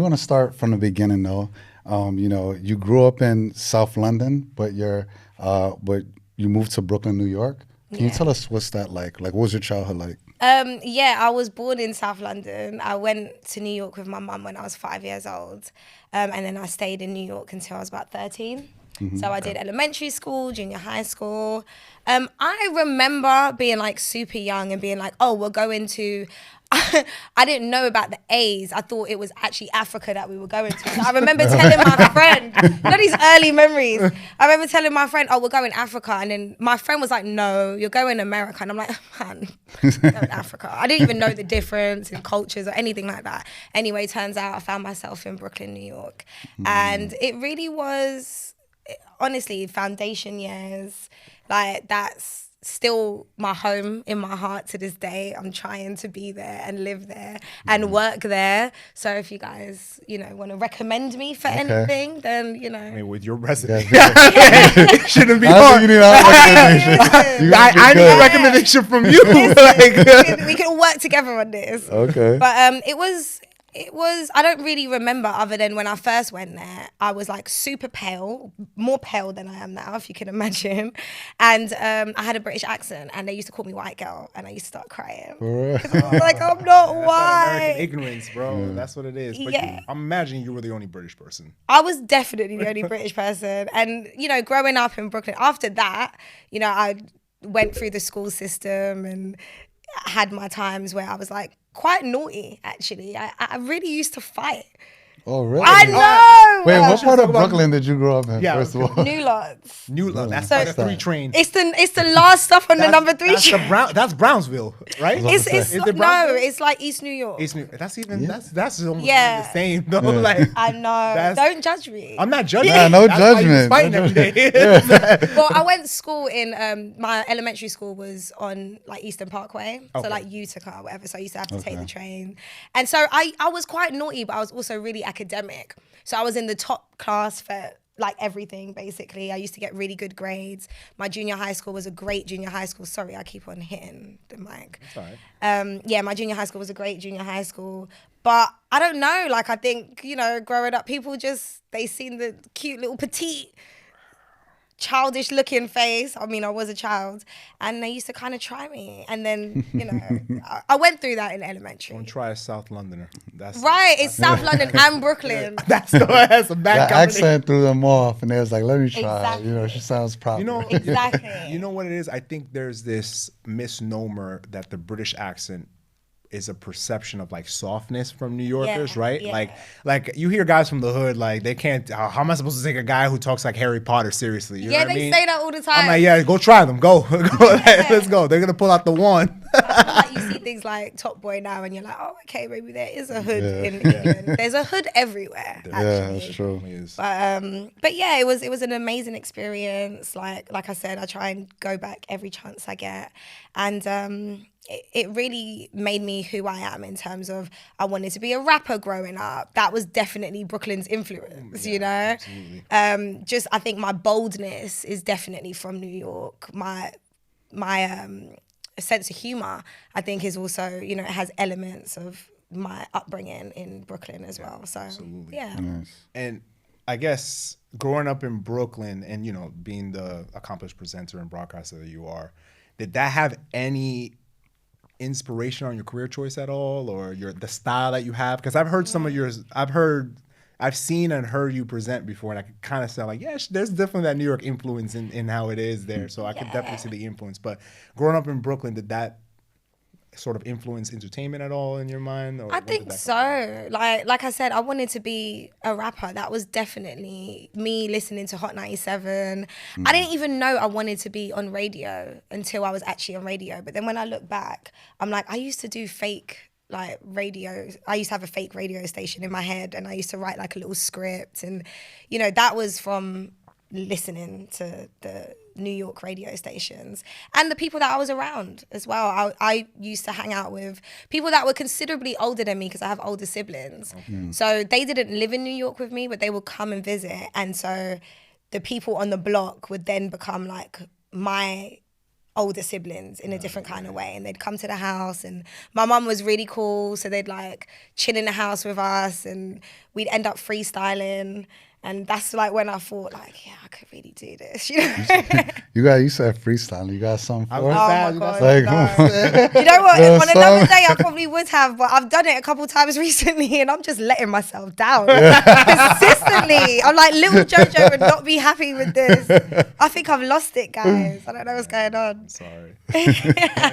want to start from the beginning, though. You grew up in South London, but you moved to Brooklyn, New York. Can you tell us what's that like? Like, what was your childhood like? I was born in South London. I went to New York with my mum when I was 5 years old. And then I stayed in New York until I was about 13. So I did elementary school, junior high school. I remember being like super young and being like, oh, we're going to... I didn't know about the A's. I thought it was actually Africa that we were going to. So I remember telling my friend, these early memories. I remember telling my friend, oh, we're going Africa. And then my friend was like, no, you're going America. And I'm like, man, I'm going Africa. I didn't even know the difference in cultures or anything like that. Anyway, turns out I found myself in Brooklyn, New York. And it really was, honestly, foundation years. Like, that's still my home in my heart to this day. I'm trying to be there and live there and work there. So if you guys, want to recommend me for anything, then, I mean, with your resume, it shouldn't be I hard. think you need a recommendation. I need a recommendation from you. we can all work together on this. Okay. But it was, I don't really remember other than when I first went there, I was like super pale, more pale than I am now, if you can imagine. And I had a British accent and they used to call me white girl and I used to start crying. I was like, I'm not white. American ignorance, bro. That's what it is. But I'm imagining you were the only British person. I was definitely the only British person. And, growing up in Brooklyn, after that, I went through the school system and had my times where I was like, quite naughty, actually. I really used to fight. Oh, really? I know. Wait, what part of Brooklyn did you grow up in? First of all, New Lots. That's like a 3 train. It's the last stop on the number 3 train. That's Brownsville, right? Is it no, it's like East New York. That's almost the same. Though. Like, I know. Don't judge me. I'm not judging. Yeah, no judgment. Fighting every day. Well, I went to school in my elementary school was on like Eastern Parkway, so like Utica or whatever. So I used to have to take the train, and so I was quite naughty, but I was also really academic. So I was in the top class for like everything, basically. I used to get really good grades. My junior high school was a great junior high school. Sorry, I keep on hitting the mic. That's all right. My junior high school was a great junior high school. But I don't know, like I think, growing up, people they seen the cute little petite, childish looking face. I mean, I was a child and they used to kind of try me. And then, I went through that in elementary. Don't try a South Londoner. It's South London and Brooklyn. That's a bad that combination. accent threw them off and they was like, let me try. Exactly. She sounds proper. Exactly. You know what it is? I think there's this misnomer that the British accent is a perception of like softness from New Yorkers, right? Yeah. Like you hear guys from the hood, like they can't. How am I supposed to take a guy who talks like Harry Potter seriously? You know what I mean? Say that all the time. I'm like, yeah, go try them. Go, let's go. They're gonna pull out the wand. Like you see things like Top Boy now, and you're like, oh, okay, maybe there is a hood in England. There's a hood everywhere. Actually. Yeah, that's true. But yeah, it was an amazing experience. Like I said, I try and go back every chance I get, and it really made me who I am in terms of I wanted to be a rapper growing up. That was definitely Brooklyn's influence, Absolutely. I think my boldness is definitely from New York. My sense of humor, I think, is also, it has elements of my upbringing in Brooklyn as well. So, absolutely. Yeah. Nice. And I guess growing up in Brooklyn and, being the accomplished presenter and broadcaster that you are, did that have any inspiration on your career choice at all, or the style that you have? Because I've heard some of yours. I've seen and heard you present before, and I could kind of sound like, there's definitely that New York influence in how it is there. So I could definitely see the influence. But growing up in Brooklyn, did that sort of influence entertainment at all in your mind? Or I think so. Like I said, I wanted to be a rapper. That was definitely me listening to Hot 97. I didn't even know I wanted to be on radio until I was actually on radio. But then when I look back, I'm like, I used to do fake radio. I used to have a fake radio station in my head, and I used to write like a little script, and that was from listening to the New York radio stations and the people that I was around as well. I used to hang out with people that were considerably older than me because I have older siblings. So they didn't live in New York with me, but they would come and visit. And so the people on the block would then become like my older siblings in a different kind of way, and they'd come to the house, and my mum was really cool, so they'd like chill in the house with us, and we'd end up freestyling. And that's like when I thought, like, yeah, I could really do this. You know? You said freestyle. You got something for was us? Oh bad, my you god! got No. You know what? Yeah, On another day, I probably would have, but I've done it a couple times recently, and I'm just letting myself down consistently. I'm like, little JoJo would not be happy with this. I think I've lost it, guys. I don't know what's going on. Sorry.